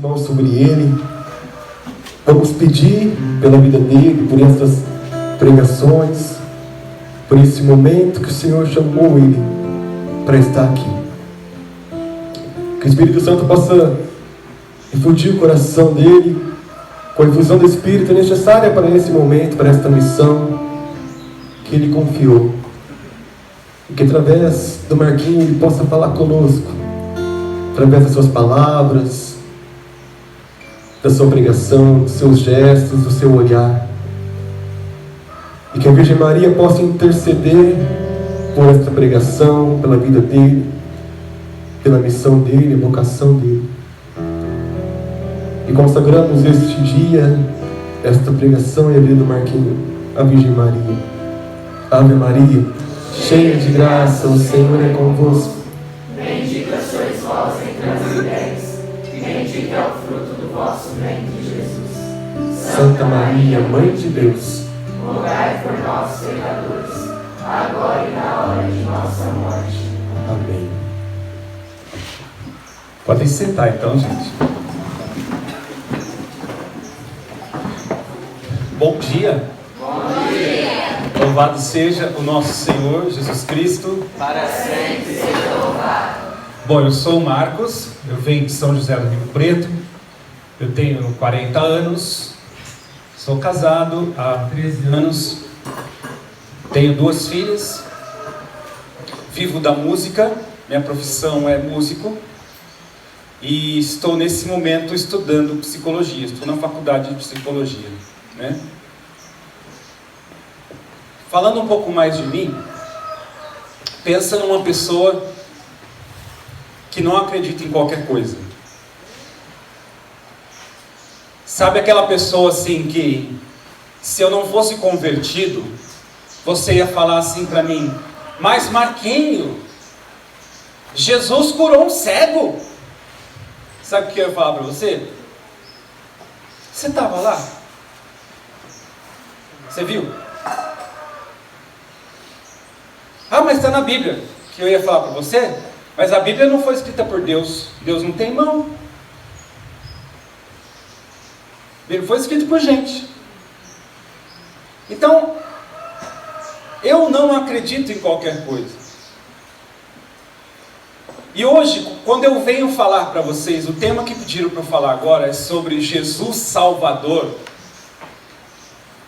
mãos sobre ele. Vamos pedir pela vida dele, por essas pregações, por esse momento que o Senhor chamou ele para estar aqui. Que o Espírito Santo possa infundir o coração dele com a infusão do Espírito necessária para esse momento, para esta missão que ele confiou. E que através do Marquinhos ele possa falar conosco, através das suas palavras, da sua pregação, dos seus gestos, do seu olhar. E que a Virgem Maria possa interceder por esta pregação, pela vida dele, pela missão dele, a vocação dele. E consagramos este dia, esta pregação e a vida do Marquinhos, à Virgem Maria. Ave Maria, cheia de graça, o Senhor é convosco. Bendita sois vós entre as mulheres, e bendito é o fruto do vosso ventre, Jesus. Santa Maria, Mãe de Deus, rogai por nós, pecadores, agora e na hora de nossa morte. amém. Podem sentar então, gente. Bom dia. Bom dia. Louvado seja o nosso Senhor Jesus Cristo. Para sempre seja louvado. Bom, eu sou o Marcos, eu venho de São José do Rio Preto, eu tenho 40 anos, sou casado há 13 anos, tenho 2 filhas, vivo da música, minha profissão é músico e estou nesse momento estudando psicologia, estou na faculdade de psicologia, né? Falando um pouco mais de mim, pensa numa pessoa que não acredita em qualquer coisa. Sabe aquela pessoa assim que, se eu não fosse convertido, você ia falar assim para mim: mas Marquinho, Jesus curou um cego. Sabe o que eu ia falar para você? Você estava lá? Você viu? Ah, mas está na Bíblia. Que eu ia falar para você? Mas a Bíblia não foi escrita por Deus. Deus não tem mão. A Bíblia foi escrita por gente. Então, eu não acredito em qualquer coisa. E hoje, quando eu venho falar para vocês, o tema que pediram para eu falar agora é sobre Jesus Salvador.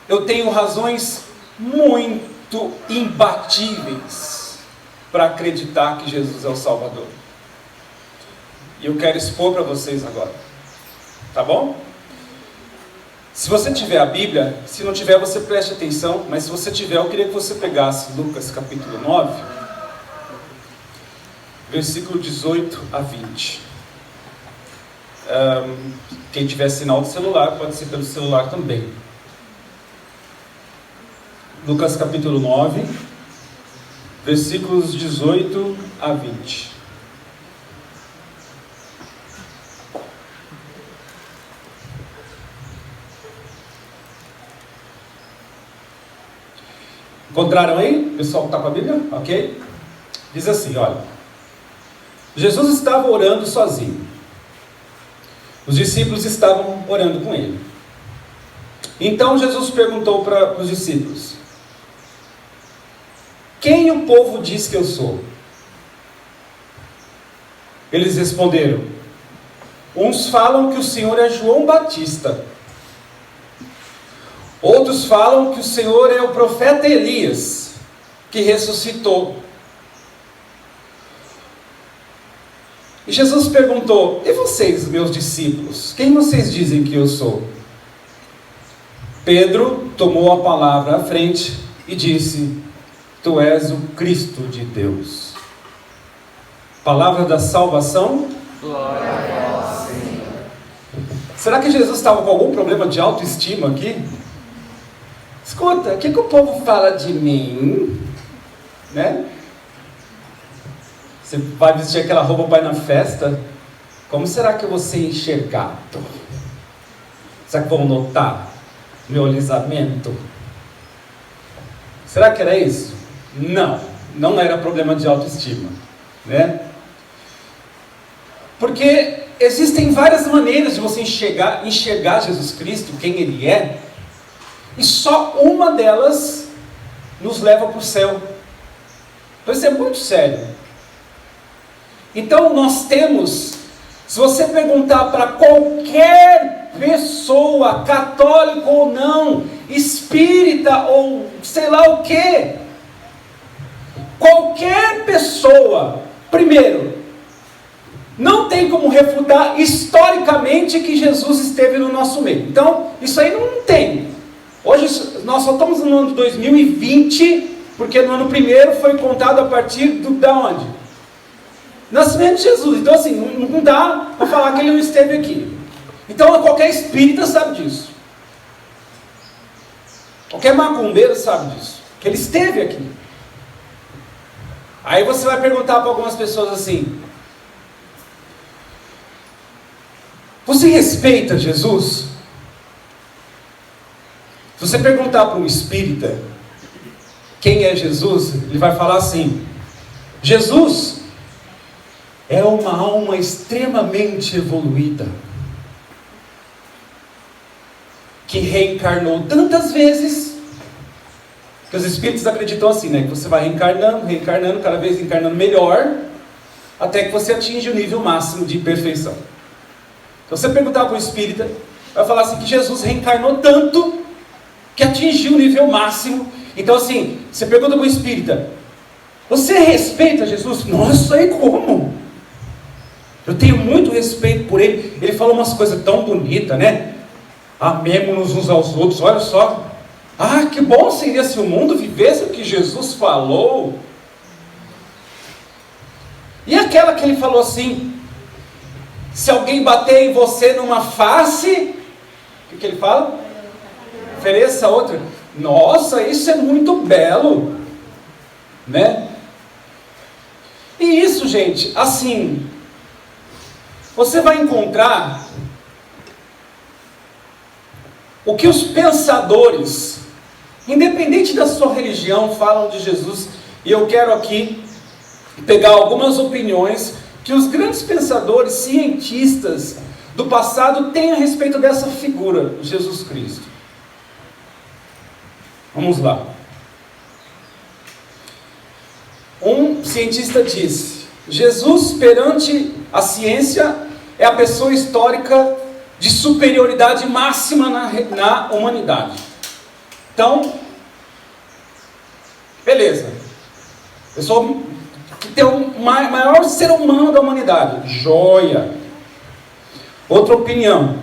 Eu tenho razões muito imbatíveis para acreditar que Jesus é o Salvador. E eu quero expor para vocês agora. Tá bom? Se você tiver a Bíblia, se não tiver você preste atenção, mas se você tiver, eu queria que você pegasse Lucas capítulo 9, versículo 18 a 20. Quem tiver sinal de celular, pode ser pelo celular também. Lucas capítulo 9, versículos 18 a 20. Encontraram aí? O pessoal que está com a Bíblia? Ok? Diz assim, olha. Jesus estava orando sozinho. Os discípulos estavam orando com ele. Então Jesus perguntou para os discípulos: quem o povo diz que eu sou? Eles responderam: uns falam que o Senhor é João Batista, outros falam que o Senhor é o profeta Elias, que ressuscitou. E Jesus perguntou: e vocês, meus discípulos, quem vocês dizem que eu sou? Pedro tomou a palavra à frente e disse: tu és o Cristo de Deus. Palavra da salvação. Glória a vós, Senhor. Será que Jesus estava com algum problema de autoestima aqui? Escuta, o que o povo fala de mim? Né? Você vai vestir aquela roupa para ir na festa? Como será que eu vou ser enxergado? Será que vão notar meu alisamento? Será que era isso? Não, não era problema de autoestima, né? Porque existem várias maneiras de você enxergar Jesus Cristo, quem Ele é, e só uma delas nos leva para o céu. Então isso é muito sério. Então nós temos, se você perguntar para qualquer pessoa, católico ou não, espírita ou sei lá o que, qualquer pessoa, primeiro, não tem como refutar historicamente que Jesus esteve no nosso meio. Então, isso aí não tem. Hoje nós só estamos no ano de 2020, porque no ano primeiro foi contado a partir da onde? Nascimento de Jesus. Então assim, não dá para falar que ele não esteve aqui. Então qualquer espírita sabe disso. Qualquer macumbeiro sabe disso. Que ele esteve aqui. Aí você vai perguntar para algumas pessoas assim: você respeita Jesus? Se você perguntar para um espírita quem é Jesus, ele vai falar assim: Jesus é uma alma extremamente evoluída, que reencarnou tantas vezes, que os espíritos acreditam assim, né? Que você vai reencarnando, cada vez reencarnando melhor, até que você atinge o nível máximo de perfeição. Então, se você perguntar para um espírita, vai falar assim que Jesus reencarnou tanto, que atingiu o nível máximo. Então assim, você pergunta para um espírita: você respeita Jesus? Nossa, e como? Eu tenho muito respeito por ele. Ele falou umas coisas tão bonitas, né? Amemos-nos uns aos outros, olha só. Ah, que bom seria se o mundo vivesse o que Jesus falou. E aquela que ele falou assim: se alguém bater em você numa face, o que ele fala? Ofereça outra. Nossa, isso é muito belo, né? E isso, gente, assim, você vai encontrar o que os pensadores, independente da sua religião, falam de Jesus. E eu quero aqui pegar algumas opiniões que os grandes pensadores, cientistas do passado têm a respeito dessa figura, Jesus Cristo. Vamos lá. Um cientista disse: Jesus perante a ciência é a pessoa histórica de superioridade máxima na humanidade. Então, beleza. Pessoa que tem o maior ser humano da humanidade. Joia. Outra opinião: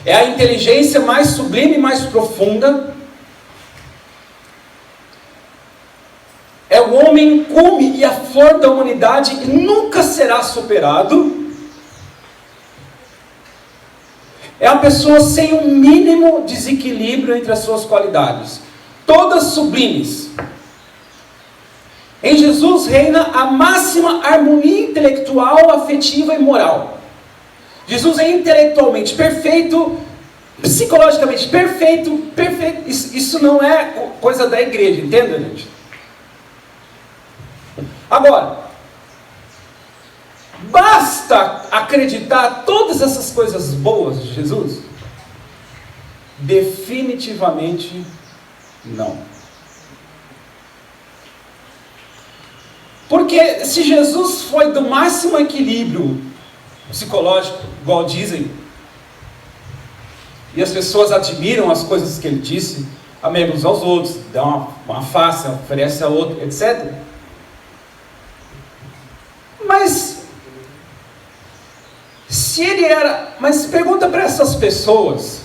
é a inteligência mais sublime e mais profunda. É o homem cume e a flor da humanidade e nunca será superado. É a pessoa sem um mínimo desequilíbrio entre as suas qualidades, todas sublimes. Em Jesus reina a máxima harmonia intelectual, afetiva e moral. Jesus é intelectualmente perfeito, psicologicamente perfeito, perfeito. Isso não é coisa da igreja, entenda, gente? Agora, basta acreditar todas essas coisas boas de Jesus? Definitivamente não. Porque se Jesus foi do máximo equilíbrio psicológico, igual dizem, e as pessoas admiram as coisas que ele disse, amemos aos outros, dá uma face, oferece a outro, etc. Mas se ele era... Mas pergunta para essas pessoas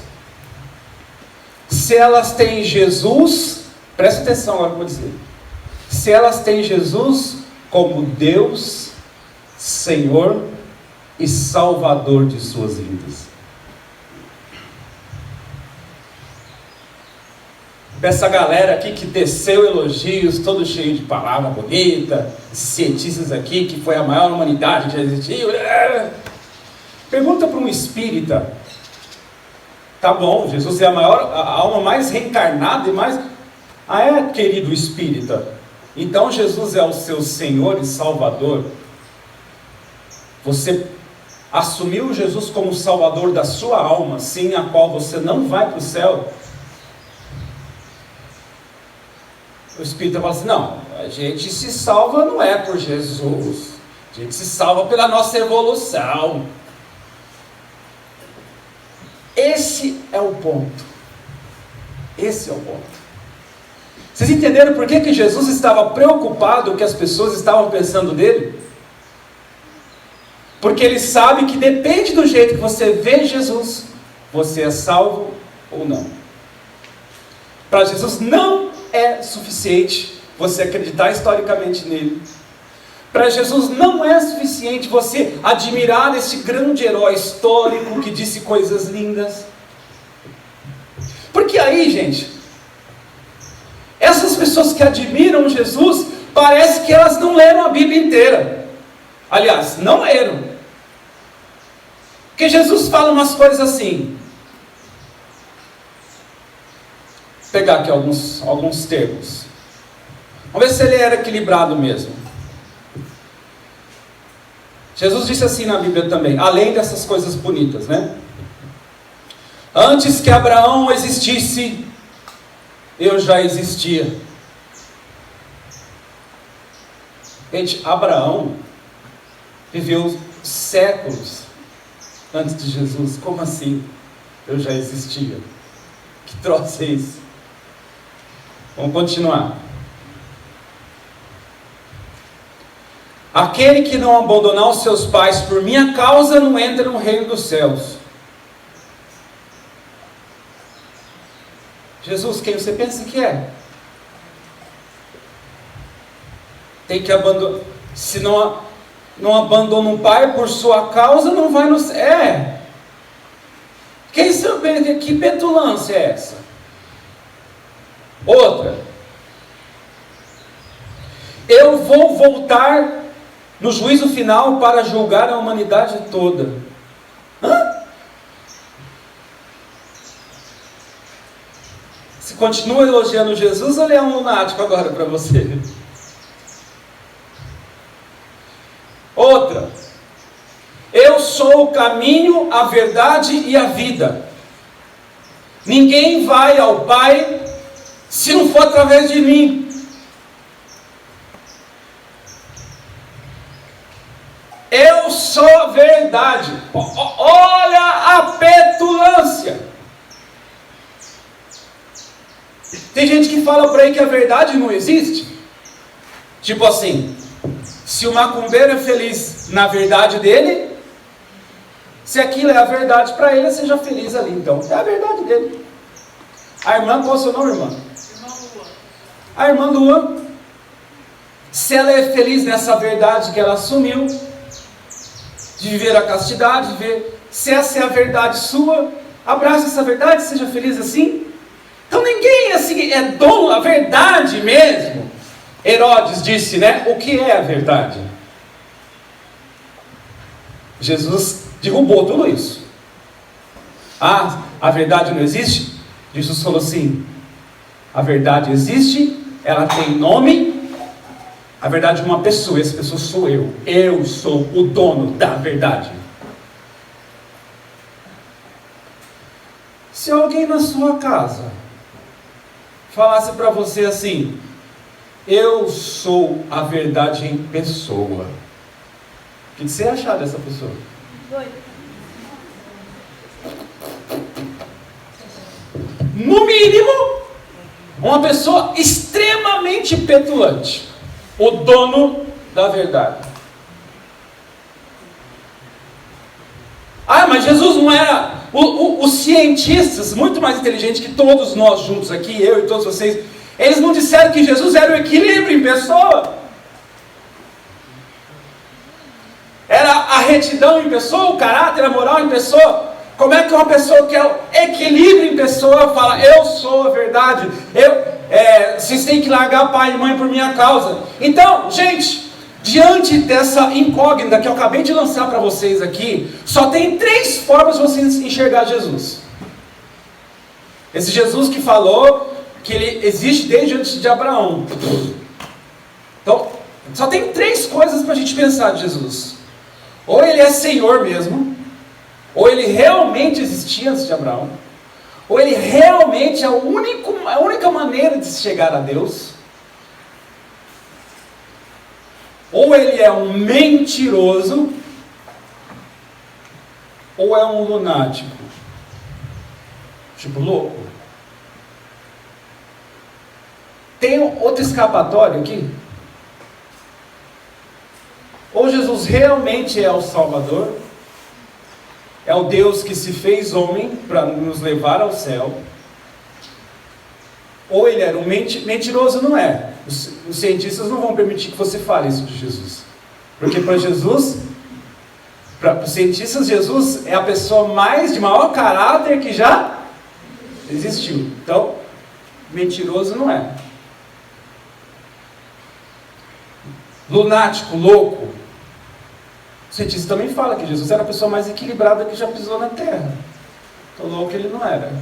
se elas têm Jesus, presta atenção agora que eu vou dizer, se elas têm Jesus como Deus, Senhor e Salvador de suas vidas. Dessa galera aqui que teceu elogios, todo cheio de palavra bonita, cientistas aqui, que foi a maior humanidade que já existiu. Pergunta para um espírita: tá bom, Jesus é a alma mais reencarnada e mais... Ah, é, querido espírita? Então Jesus é o seu Senhor e Salvador? Você assumiu Jesus como Salvador da sua alma, sem a qual você não vai para o céu, o Espírito fala assim, não, a gente se salva não é por Jesus, a gente se salva pela nossa evolução. Esse é o ponto. Esse é o ponto. Vocês entenderam por que Jesus estava preocupado com o que as pessoas estavam pensando dele? Porque ele sabe que depende do jeito que você vê Jesus, você é salvo ou não. Para Jesus não é suficiente você acreditar historicamente nele. Para Jesus não é suficiente você admirar esse grande herói histórico que disse coisas lindas. Porque aí, gente, essas pessoas que admiram Jesus, parece que elas não leram a Bíblia inteira. Aliás, não leram. Porque Jesus fala umas coisas assim. Vou pegar aqui alguns termos. Vamos ver se ele era equilibrado mesmo. Jesus disse assim na Bíblia também, além dessas coisas bonitas, né? Antes que Abraão existisse, eu já existia. Gente, Abraão viveu séculos antes de Jesus. Como assim? Eu já existia. Que troço é isso? Vamos continuar. Aquele que não abandonar os seus pais por minha causa não entra no reino dos céus. Jesus, quem você pensa que é? Tem que abandonar. Se não abandona um pai por sua causa, não vai no céu. É. Que petulância é essa? Outra. Eu vou voltar no juízo final para julgar a humanidade toda. Hã? Você continua elogiando Jesus ou ele é um lunático agora para você? Outra. Eu sou o caminho, a verdade e a vida. Ninguém vai ao Pai se não for através de mim. Eu sou a verdade. Olha a petulância. Tem gente que fala por aí que a verdade não existe. Tipo assim, se o macumbeiro é feliz na verdade dele, se aquilo é a verdade para ele, seja feliz ali. Então, é a verdade dele. A irmã, qual é o seu nome, irmã? Irmã Lua. A irmã Lua, se ela é feliz nessa verdade que ela assumiu, de viver a castidade, de ver se essa é a verdade sua, abraça essa verdade, seja feliz assim. Então ninguém assim, é dono da verdade mesmo. Herodes disse, né? O que é a verdade? Jesus derrubou tudo isso. Ah, a verdade não existe? Jesus falou assim, a verdade existe, ela tem nome. A verdade é uma pessoa, essa pessoa sou eu. Eu sou o dono da verdade. Se alguém na sua casa falasse para você assim, eu sou a verdade em pessoa, o que você ia achar dessa pessoa? No mínimo, uma pessoa extremamente petulante. O dono da verdade. Ah, mas Jesus não era... Os cientistas, muito mais inteligentes que todos nós juntos aqui, eu e todos vocês, eles não disseram que Jesus era o equilíbrio em pessoa? Era a retidão em pessoa, o caráter, a moral em pessoa? Como é que uma pessoa que é o equilíbrio em pessoa fala, eu sou a verdade, vocês têm que largar pai e mãe por minha causa? Então, gente, diante dessa incógnita que eu acabei de lançar para vocês aqui, só tem 3 formas de vocês enxergar Jesus. Esse Jesus que falou que ele existe desde antes de Abraão. Então, só tem 3 coisas para a gente pensar de Jesus. Ou ele é Senhor mesmo, ou ele realmente existia antes de Abraão, ou ele realmente é a única maneira de se chegar a Deus, ou ele é um mentiroso, ou é um lunático, tipo louco. Tem outro escapatório aqui? Ou Jesus realmente é o Salvador, é o Deus que se fez homem para nos levar ao céu, ou ele era um mentiroso, não é? Os cientistas não vão permitir que você fale isso de Jesus, porque para Jesus, para os cientistas, Jesus é a pessoa de maior caráter que já existiu. Então, mentiroso não é. Lunático, louco. O cientista também fala que Jesus era a pessoa mais equilibrada que já pisou na terra. Então, louco ele não era.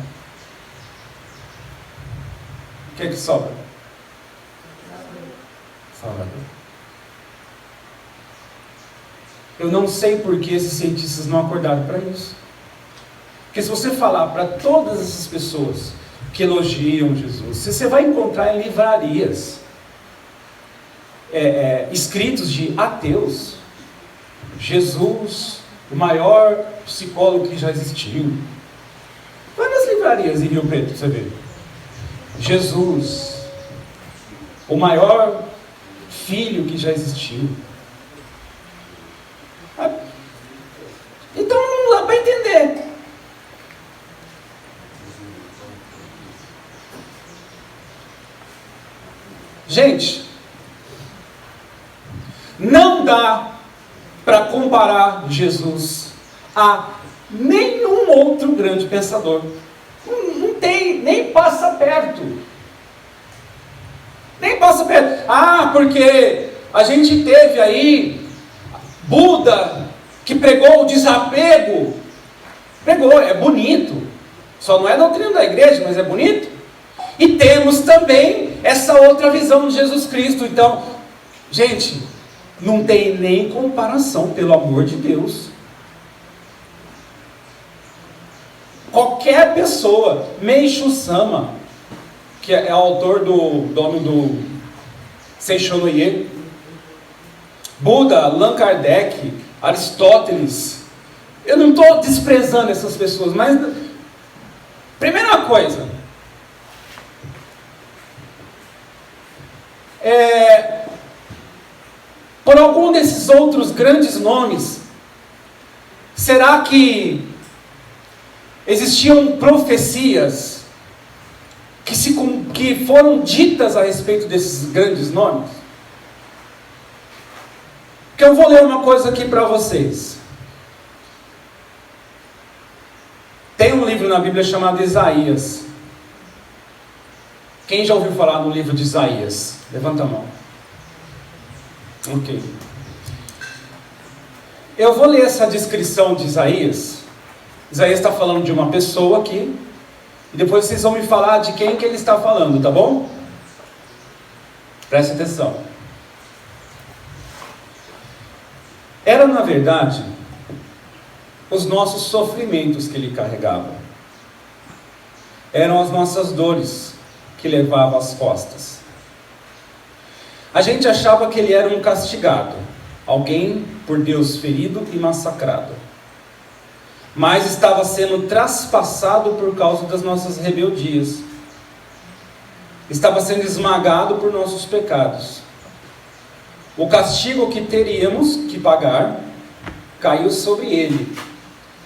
O que é que sobra? Salvador. Eu não sei por que esses cientistas não acordaram para isso. Porque se você falar para todas essas pessoas que elogiam Jesus, você vai encontrar em livrarias escritos de ateus: Jesus, o maior psicólogo que já existiu. Vai nas livrarias em Rio Preto para você ver. Jesus, o maior filho que já existiu. Então não dá para entender. Gente, não dá para comparar Jesus a nenhum outro grande pensador. Não tem, nem passa perto. Nem passa perto. Ah, porque a gente teve aí Buda, que pregou o desapego. Pregou, é bonito. Só não é doutrina da igreja, mas é bonito. E temos também essa outra visão de Jesus Cristo. Então, gente, não tem nem comparação, pelo amor de Deus. Qualquer pessoa, Meishu Sama, que é autor do nome do Seishonoye, Buda, Allan Kardec, Aristóteles, eu não estou desprezando essas pessoas, mas primeira coisa, por algum desses outros grandes nomes, será que existiam profecias que foram ditas a respeito desses grandes nomes? Que eu vou ler uma coisa aqui para vocês. Tem um livro na Bíblia chamado Isaías. Quem já ouviu falar no livro de Isaías? Levanta a mão. Ok. Eu vou ler essa descrição de Isaías. Isaías está falando de uma pessoa aqui. E depois vocês vão me falar de quem que ele está falando, tá bom? Preste atenção. Era, na verdade, os nossos sofrimentos que ele carregava. Eram as nossas dores que levava às costas. A gente achava que ele era um castigado, alguém por Deus ferido e massacrado. Mas estava sendo traspassado por causa das nossas rebeldias. Estava sendo esmagado por nossos pecados. O castigo que teríamos que pagar caiu sobre ele,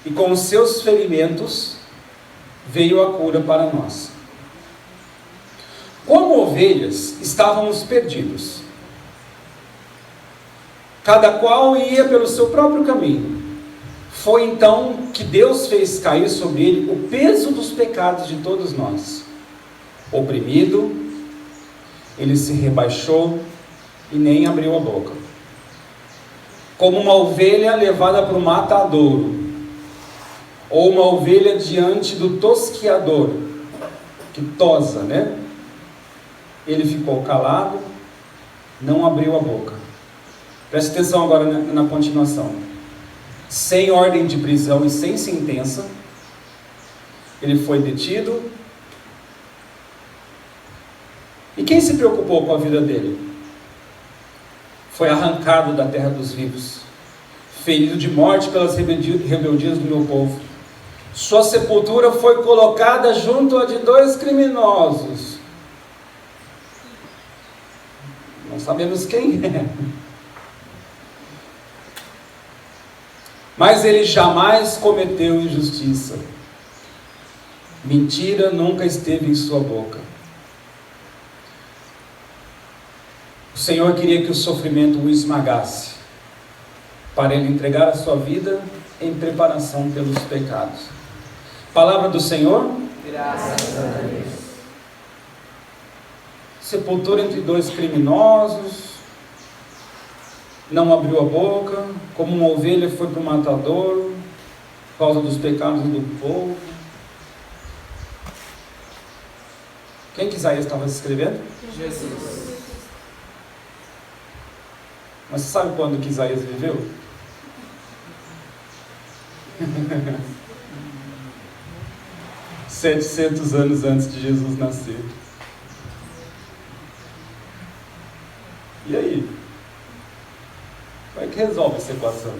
e com os seus ferimentos veio a cura para nós. Como ovelhas, estávamos perdidos. Cada qual ia pelo seu próprio caminho. Foi então que Deus fez cair sobre ele o peso dos pecados de todos nós. Oprimido, ele se rebaixou e nem abriu a boca. Como uma ovelha levada para o matadouro, ou uma ovelha diante do tosquiador, que tosa, né? Ele ficou calado, não abriu a boca. Preste atenção agora na continuação. sem ordem de prisão e sem sentença. Ele foi detido. E quem se preocupou com a vida dele? Foi arrancado da terra dos vivos, ferido de morte pelas rebeldias do meu povo. Sua sepultura foi colocada junto a de 2 criminosos. Não sabemos quem é. Mas ele jamais cometeu injustiça. Mentira nunca esteve em sua boca. O Senhor queria que o sofrimento o esmagasse, para ele entregar a sua vida em preparação pelos pecados. Palavra do Senhor. Graças a Deus. Sepultura entre 2 criminosos, não abriu a boca, como uma ovelha foi para o matador, por causa dos pecados do povo. Quem que Isaías estava escrevendo? Jesus. Mas você sabe quando que Isaías viveu? ...700 anos antes de Jesus nascer. E aí? Como é que resolve essa equação?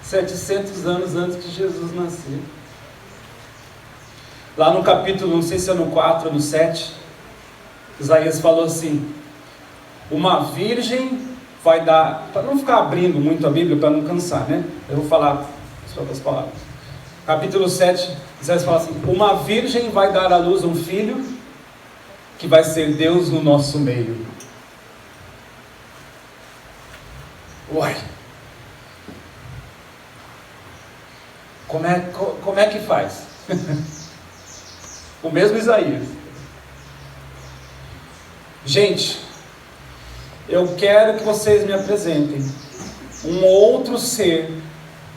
700 anos antes de Jesus nascer. Lá no capítulo, não sei se é no 4 ou no 7, Isaías falou assim: uma virgem vai dar, para não ficar abrindo muito a Bíblia, para não cansar, né? Eu vou falar as outras palavras. Capítulo 7, Isaías fala assim: uma virgem vai dar à luz um filho, que vai ser Deus no nosso meio. Uai! Como é que faz? O mesmo Isaías. Gente, eu quero que vocês me apresentem um outro ser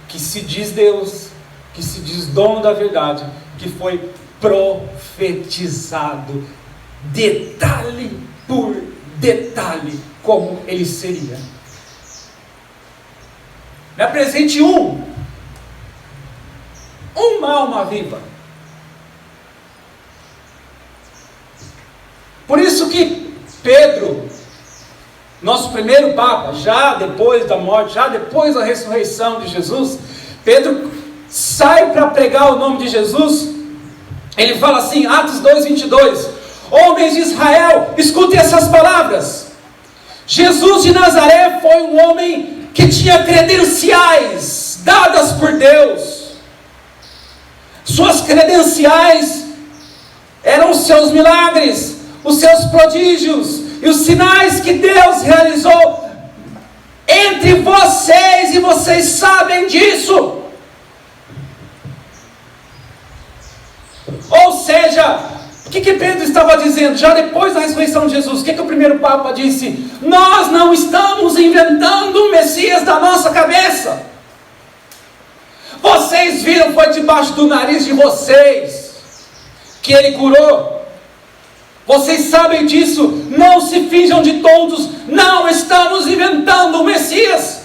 que se diz Deus, que se diz dono da verdade, que foi profetizado detalhe por detalhe como ele seria. Me apresente uma alma viva. Por isso que Pedro, nosso primeiro Papa, já depois da morte, já depois da ressurreição de Jesus, Pedro sai para pregar o nome de Jesus. Ele fala assim, Atos 2:22, homens de Israel, escutem essas palavras. Jesus de Nazaré foi um homem que tinha credenciais dadas por Deus. Suas credenciais eram os seus milagres, os seus prodígios e os sinais que Deus realizou entre vocês, e vocês sabem disso. Ou seja, o que Pedro estava dizendo? Já depois da ressurreição de Jesus, o que o primeiro Papa disse? Nós não estamos inventando o Messias da nossa cabeça. Vocês viram, foi debaixo do nariz de vocês que ele curou. Vocês sabem disso. Não se finjam de tontos. Não estamos inventando o Messias.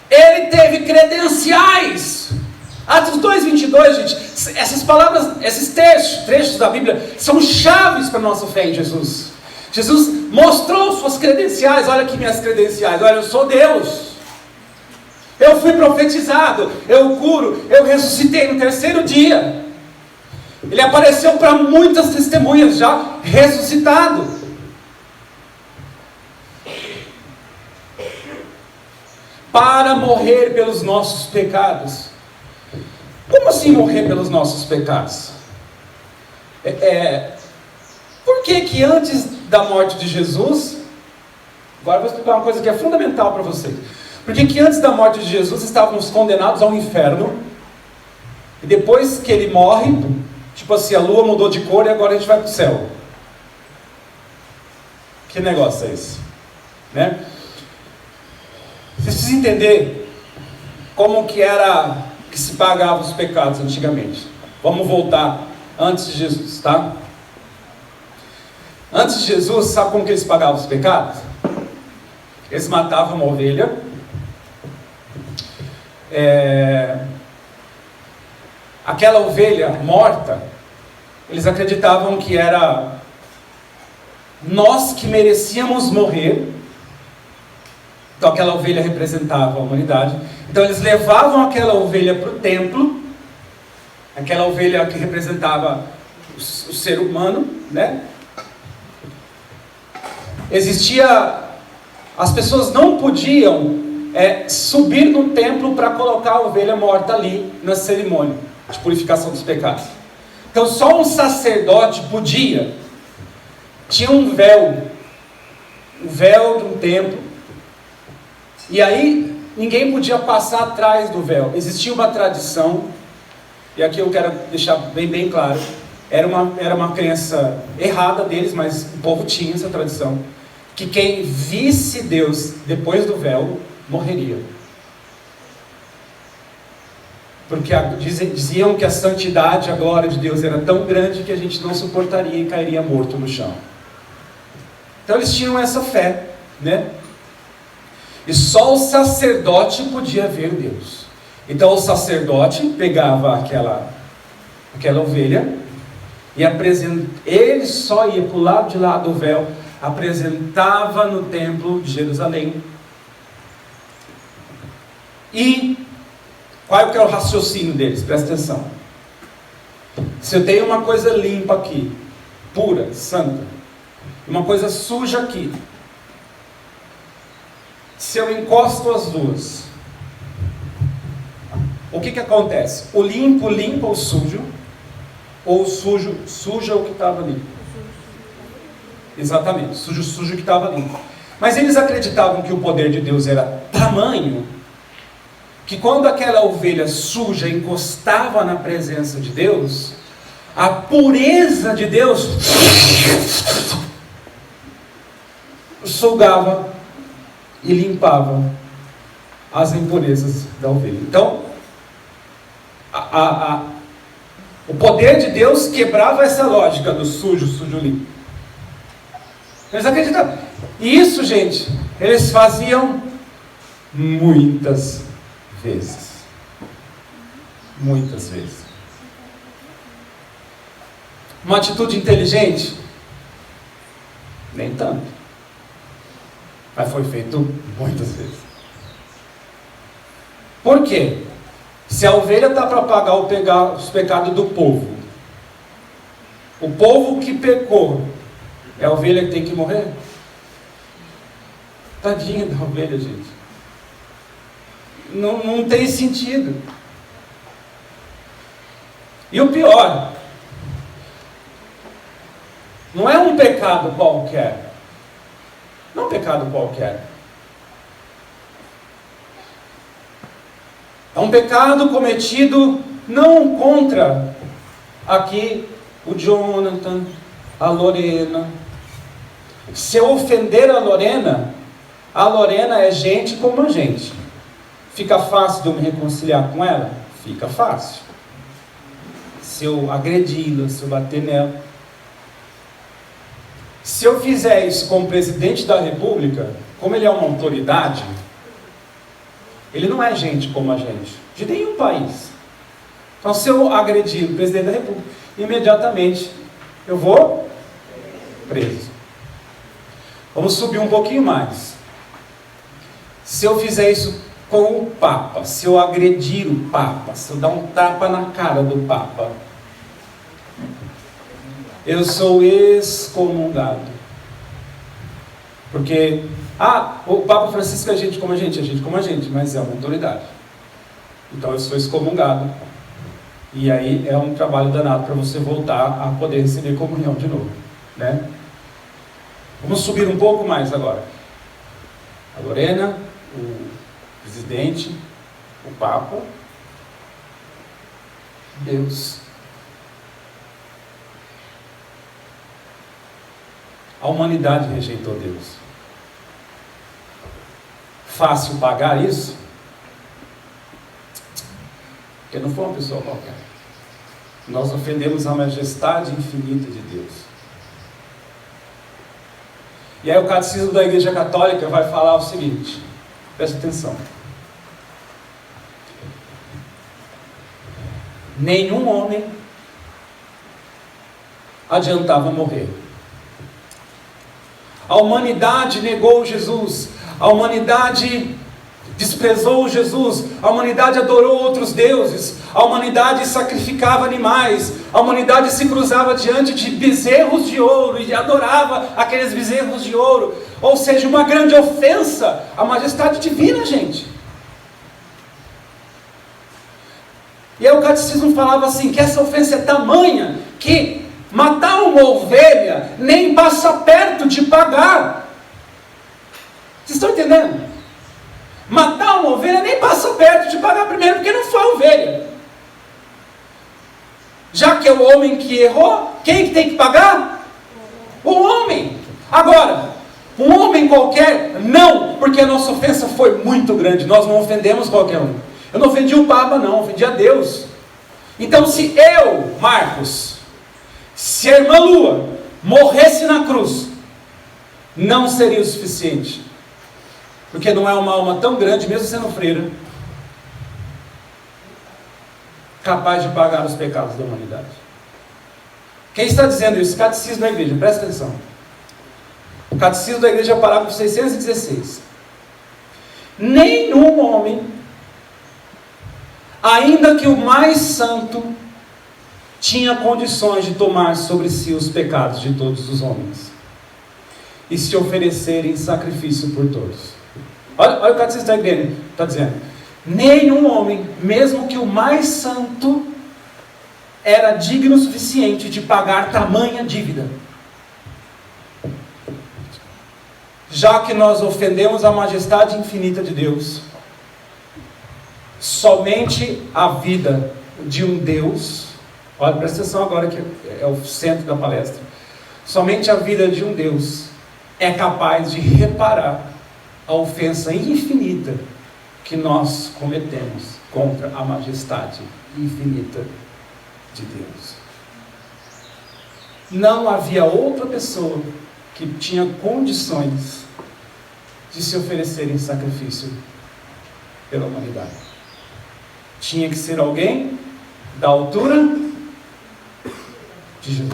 Ele teve credenciais. Atos 2:22, gente. Essas palavras, esses trechos da Bíblia são chaves para a nossa fé em Jesus. Jesus mostrou suas credenciais. Olha aqui minhas credenciais. Olha, eu sou Deus. Eu fui profetizado. Eu curo. Eu ressuscitei no 3º dia. Ele apareceu para muitas testemunhas já ressuscitado. Para morrer pelos nossos pecados. Como assim morrer pelos nossos pecados? Por que antes da morte de Jesus, agora eu vou explicar uma coisa que é fundamental para vocês. Por que antes da morte de Jesus estávamos condenados ao inferno, e depois que ele morre, tipo assim, a lua mudou de cor e agora a gente vai para o céu? Que negócio é esse? Né? Vocês precisam entender como que era que se pagavam os pecados antigamente. Vamos voltar antes de Jesus, tá? Antes de Jesus, sabe como que eles pagavam os pecados? Eles matavam uma ovelha, aquela ovelha morta, eles acreditavam que era nós que merecíamos morrer. Então aquela ovelha representava a humanidade. Então eles levavam aquela ovelha para o templo, aquela ovelha que representava o ser humano, né? As pessoas não podiam subir no templo para colocar a ovelha morta ali na cerimônia de purificação dos pecados. Então só um sacerdote podia. Tinha um véu de um templo, e aí ninguém podia passar atrás do véu. Existia uma tradição, e aqui eu quero deixar bem claro, era uma crença errada deles, mas o povo tinha essa tradição, que quem visse Deus depois do véu morreria. Porque diziam que a santidade, a glória de Deus era tão grande que a gente não suportaria e cairia morto no chão. Então eles tinham essa fé, né? E só o sacerdote podia ver Deus. Então o sacerdote pegava aquela ovelha e ele só ia para o lado de lá do véu, apresentava no templo de Jerusalém. E qual que é o raciocínio deles? Presta atenção. Se eu tenho uma coisa limpa aqui, pura, santa, uma coisa suja aqui, se eu encosto as duas, o que acontece? O limpo limpa o sujo, ou o sujo suja o que estava limpo? Exatamente, sujo que estava limpo. Mas eles acreditavam que o poder de Deus era tamanho que quando aquela ovelha suja encostava na presença de Deus, a pureza de Deus sugava e limpava as impurezas da ovelha. Então, o poder de Deus quebrava essa lógica do sujo limpo. Eles acreditavam. E isso, gente, eles faziam muitas vezes. Muitas vezes. Uma atitude inteligente? Nem tanto. Mas foi feito muitas vezes. Por quê? Se a ovelha está para pagar os pecados do povo, o povo que pecou, é a ovelha que tem que morrer? Tadinha da ovelha, gente. Não tem sentido. E o pior, não é um pecado qualquer. Não é um pecado qualquer. É um pecado cometido não contra aqui o Jonathan, a Lorena. Se eu ofender a Lorena é gente como a gente. Fica fácil de eu me reconciliar com ela? Fica fácil. Se eu agredi-la, se eu bater nela. Se eu fizer isso com o presidente da República, como ele é uma autoridade, ele não é gente como a gente, de nenhum país. Então, se eu agredir o presidente da República, imediatamente eu vou preso. Vamos subir um pouquinho mais. Se eu fizer isso com o Papa, se eu agredir o Papa, se eu dar um tapa na cara do Papa, eu sou excomungado. Porque, o Papa Francisco é gente como a gente mas é uma autoridade. Então eu sou excomungado. E aí é um trabalho danado para você voltar a poder receber comunhão de novo, né? Vamos subir um pouco mais agora. A Lorena, o presidente, o Papa, Deus. A humanidade rejeitou Deus. Fácil pagar isso? Porque não foi uma pessoa qualquer. Nós ofendemos a majestade infinita de Deus. E aí o Catecismo da Igreja Católica vai falar o seguinte, presta atenção. Nenhum homem adiantava morrer. A humanidade negou Jesus, a humanidade desprezou Jesus, a humanidade adorou outros deuses, a humanidade sacrificava animais, a humanidade se cruzava diante de bezerros de ouro e adorava aqueles bezerros de ouro, ou seja, uma grande ofensa à majestade divina, gente. E aí o catecismo falava assim, que essa ofensa é tamanha, que matar uma ovelha nem passa perto de pagar. Vocês estão entendendo? Matar uma ovelha nem passa perto de pagar, primeiro porque não foi ovelha. Já que é o homem que errou, quem que tem que pagar? O homem. Agora, um homem qualquer, não, porque a nossa ofensa foi muito grande, nós não ofendemos qualquer um. Eu não ofendi o Papa não, ofendi a Deus. Então se eu, Marcos, se a irmã Lua morresse na cruz, não seria o suficiente. Porque não é uma alma tão grande, mesmo sendo freira, capaz de pagar os pecados da humanidade. Quem está dizendo isso? Catecismo da Igreja, presta atenção. O Catecismo da Igreja, parágrafo 616. Nenhum homem, ainda que o mais santo, tinha condições de tomar sobre si os pecados de todos os homens e se oferecer em sacrifício por todos. Olha o Catecismo da Igreja está dizendo. Nenhum homem, mesmo que o mais santo, era digno o suficiente de pagar tamanha dívida. Já que nós ofendemos a majestade infinita de Deus, somente a vida de um Deus, olha, presta atenção agora que é o centro da palestra, somente a vida de um Deus é capaz de reparar a ofensa infinita que nós cometemos contra a majestade infinita de Deus. Não havia outra pessoa que tinha condições de se oferecer em sacrifício pela humanidade. Tinha que ser alguém da altura de Jesus.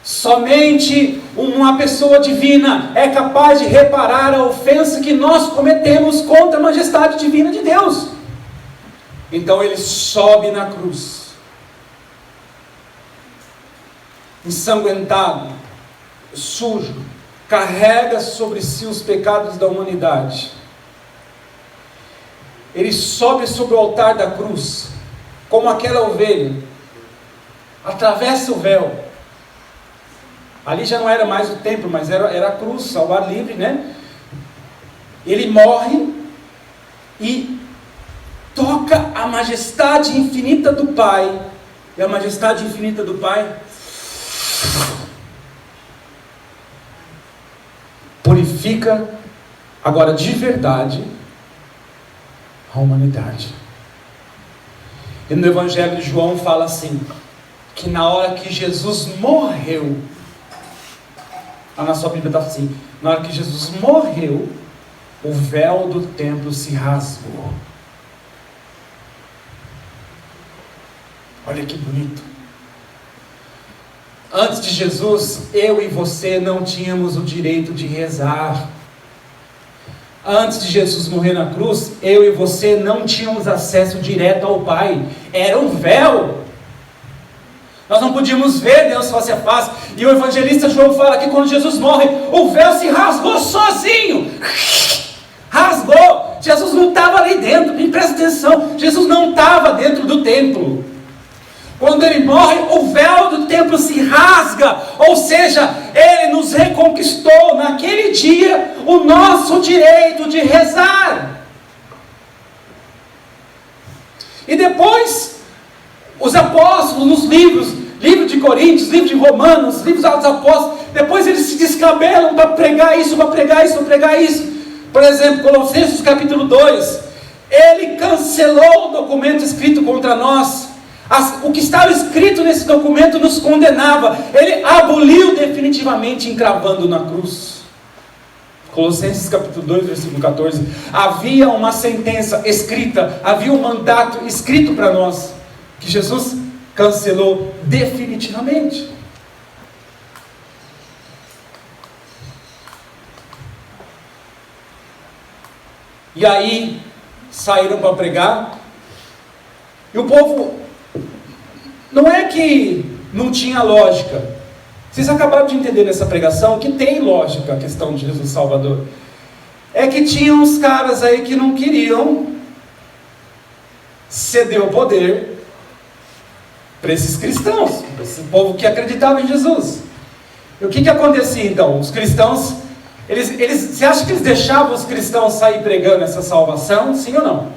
Somente uma pessoa divina é capaz de reparar a ofensa que nós cometemos contra a majestade divina de Deus. Então ele sobe na cruz, ensanguentado, sujo, carrega sobre si os pecados da humanidade. Ele sobe sobre o altar da cruz, como aquela ovelha, atravessa o véu. Ali já não era mais o templo, mas era a cruz, ao ar livre, né? Ele morre e toca a majestade infinita do Pai. E a majestade infinita do Pai purifica, agora de verdade, a humanidade. E no Evangelho de João fala assim, que na hora que Jesus morreu, na sua Bíblia está assim, na hora que Jesus morreu, o véu do templo se rasgou. Olha que bonito. Antes de Jesus, eu e você não tínhamos o direito de rezar. Antes de Jesus morrer na cruz, eu e você não tínhamos acesso direto ao Pai. Era um véu. Nós não podíamos ver Deus face a face. E o evangelista João fala que quando Jesus morre, o véu se rasgou sozinho. Rasgou. Jesus não estava ali dentro. Me presta atenção. Jesus não estava dentro do templo. Quando ele morre, o véu do templo se rasga. Ou seja, ele nos reconquistou naquele dia o nosso direito de rezar. E depois, os apóstolos nos livro de Coríntios, livro de Romanos, livros dos apóstolos, depois eles se descabelam para pregar isso, para pregar isso, para pregar isso. Por exemplo, Colossenses capítulo 2, ele cancelou o documento escrito contra nós, O que estava escrito nesse documento nos condenava. Ele aboliu definitivamente, encravando na cruz. Colossenses capítulo 2, versículo 14. Havia uma sentença escrita, havia um mandato escrito para nós, que Jesus cancelou definitivamente. E aí, saíram para pregar, e o povo, não é que não tinha lógica. Vocês acabaram de entender nessa pregação que tem lógica a questão de Jesus Salvador. É que tinha uns caras aí que não queriam ceder o poder para esses cristãos, para esse povo que acreditava em Jesus. E o que acontecia então? Os cristãos, você acha que eles deixavam os cristãos sair pregando essa salvação? Sim ou não?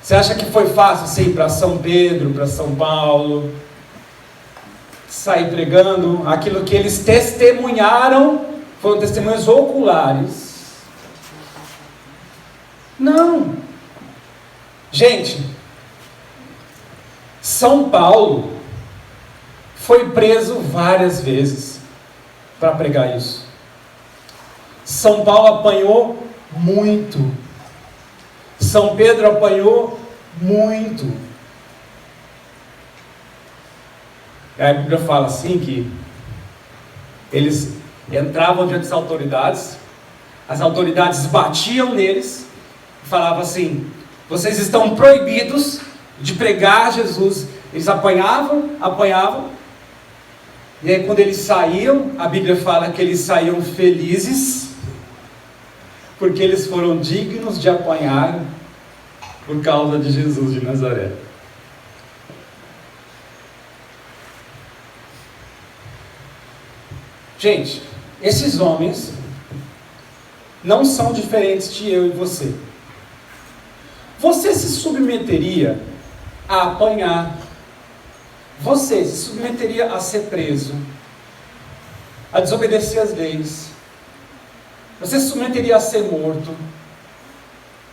Você acha que foi fácil você ir para São Pedro, para São Paulo, sair pregando aquilo que eles testemunharam? Foram testemunhos oculares. Não. Gente, São Paulo foi preso várias vezes para pregar isso. São Paulo apanhou muito. São Pedro apanhou muito. A Bíblia fala assim que eles entravam diante das autoridades, as autoridades batiam neles e falavam assim: vocês estão proibidos de pregar Jesus. Eles apanhavam, e aí quando eles saíam, a Bíblia fala que eles saíam felizes, porque eles foram dignos de apanhar por causa de Jesus de Nazaré. Gente, esses homens não são diferentes de eu e você. Você se submeteria a apanhar, você se submeteria a ser preso, a desobedecer as leis, você se submeteria a ser morto,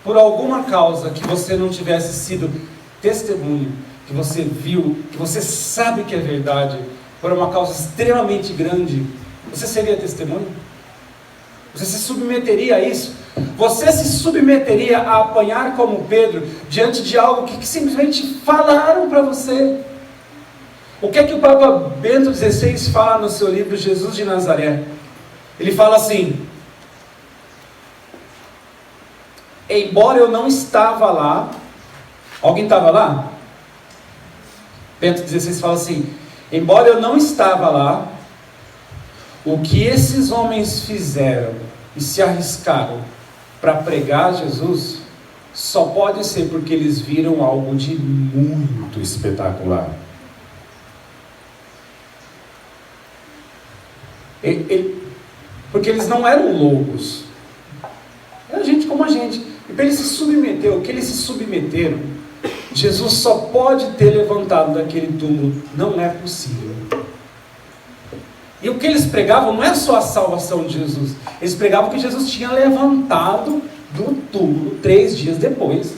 por alguma causa que você não tivesse sido testemunho, que você viu, que você sabe que é verdade, por uma causa extremamente grande, você seria testemunho? Você se submeteria a isso? Você se submeteria a apanhar como Pedro, diante de algo que simplesmente falaram para você? O que é que o Papa Bento XVI fala no seu livro Jesus de Nazaré? Ele fala assim: embora eu não estava lá, alguém estava lá? Bento XVI fala assim: embora eu não estava lá, o que esses homens fizeram e se arriscaram para pregar Jesus, só pode ser porque eles viram algo de muito espetacular. Porque eles não eram loucos, era gente como a gente. E para eles se submeter, o que eles se submeteram, Jesus só pode ter levantado daquele túmulo. Não é possível. E o que eles pregavam não é só a salvação de Jesus. Eles pregavam que Jesus tinha levantado do túmulo 3 dias depois.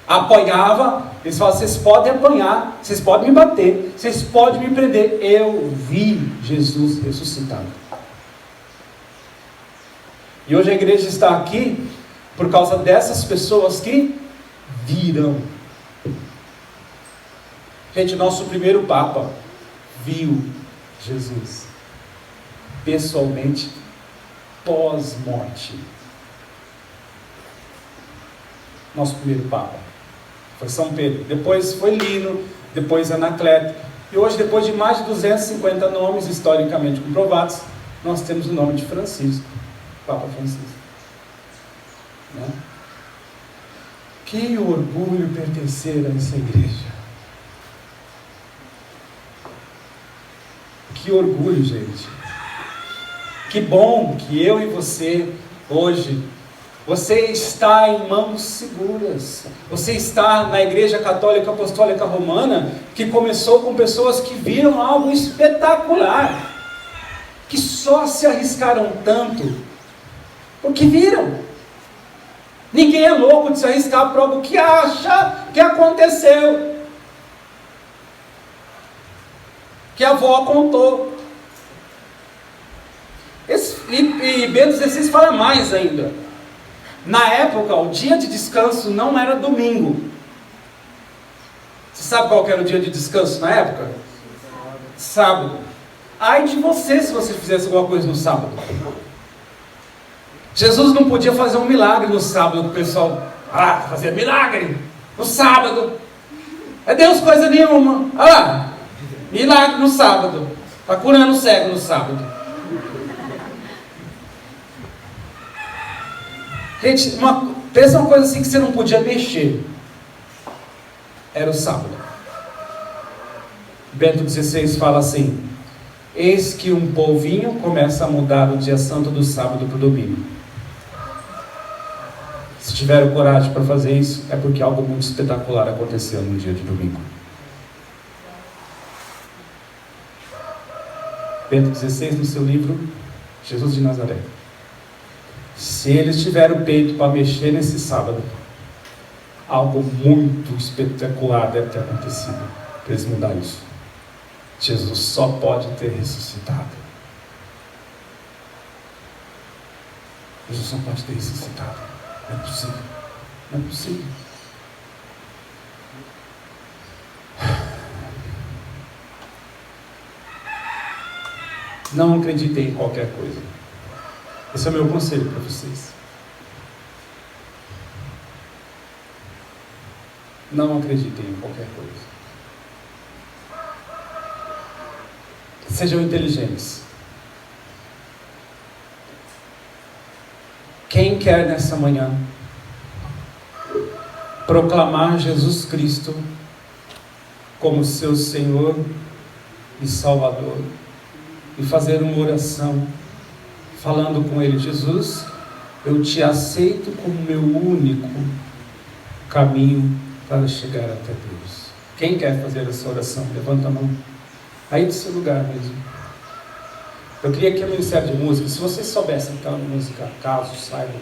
Apanhava, eles falavam: vocês podem apanhar, vocês podem me bater, vocês podem me prender, eu vi Jesus ressuscitado. E hoje a igreja está aqui por causa dessas pessoas que viram. Gente, nosso primeiro Papa viu Jesus pessoalmente pós-morte. Nosso primeiro Papa foi São Pedro, depois foi Lino, depois Anacleto, e hoje, depois de mais de 250 nomes historicamente comprovados, nós temos o nome de Francisco, Papa Francisco, né? Que orgulho pertencer a essa igreja. Que orgulho, gente. Que bom que eu e você, hoje, você está em mãos seguras. Você está na Igreja Católica Apostólica Romana, que começou com pessoas que viram algo espetacular, que só se arriscaram tanto porque viram. Ninguém é louco de se arriscar por algo que acha que aconteceu, que a avó contou. E Bento XVI fala mais ainda. Na época, o dia de descanso não era domingo. Você sabe qual que era o dia de descanso na época? Sábado. Ai de você se você fizesse alguma coisa no sábado. Jesus não podia fazer um milagre no sábado, o pessoal fazer milagre no sábado. É Deus coisa nenhuma. Milagre no sábado. Está curando o cego no sábado. Gente, pensa uma coisa assim que você não podia mexer. Era o sábado. Bento XVI fala assim: eis que um polvinho começa a mudar o dia santo do sábado para o domingo. Se tiveram coragem para fazer isso, é porque algo muito espetacular aconteceu no dia de domingo. Bento XVI, no seu livro Jesus de Nazaré: se eles tiveram peito para mexer nesse sábado, algo muito espetacular deve ter acontecido para eles mudar isso. Jesus só pode ter ressuscitado. Jesus só pode ter ressuscitado. Não é possível. Não é possível. Não acreditem em qualquer coisa. Esse é o meu conselho para vocês. Não acreditem em qualquer coisa. Sejam inteligentes. Quem quer nessa manhã proclamar Jesus Cristo como seu Senhor e Salvador e fazer uma oração falando com Ele: Jesus, eu te aceito como meu único caminho para chegar até Deus. Quem quer fazer essa oração? Levanta a mão. Aí do seu lugar mesmo. Eu queria que o Ministério de Música, se vocês soubessem aquela música, caso saibam,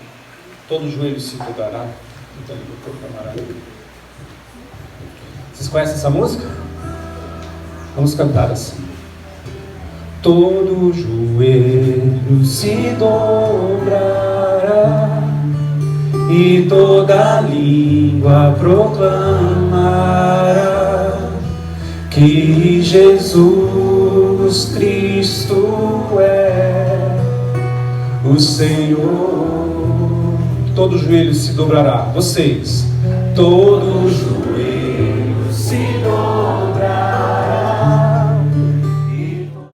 todo joelho se dobrará, então ele proclamará. Vocês conhecem essa música? Vamos cantar assim. Todo joelho se dobrará e toda língua proclamará que Jesus Cristo é o Senhor. Todo joelho se dobrará. Vocês. Todo joelho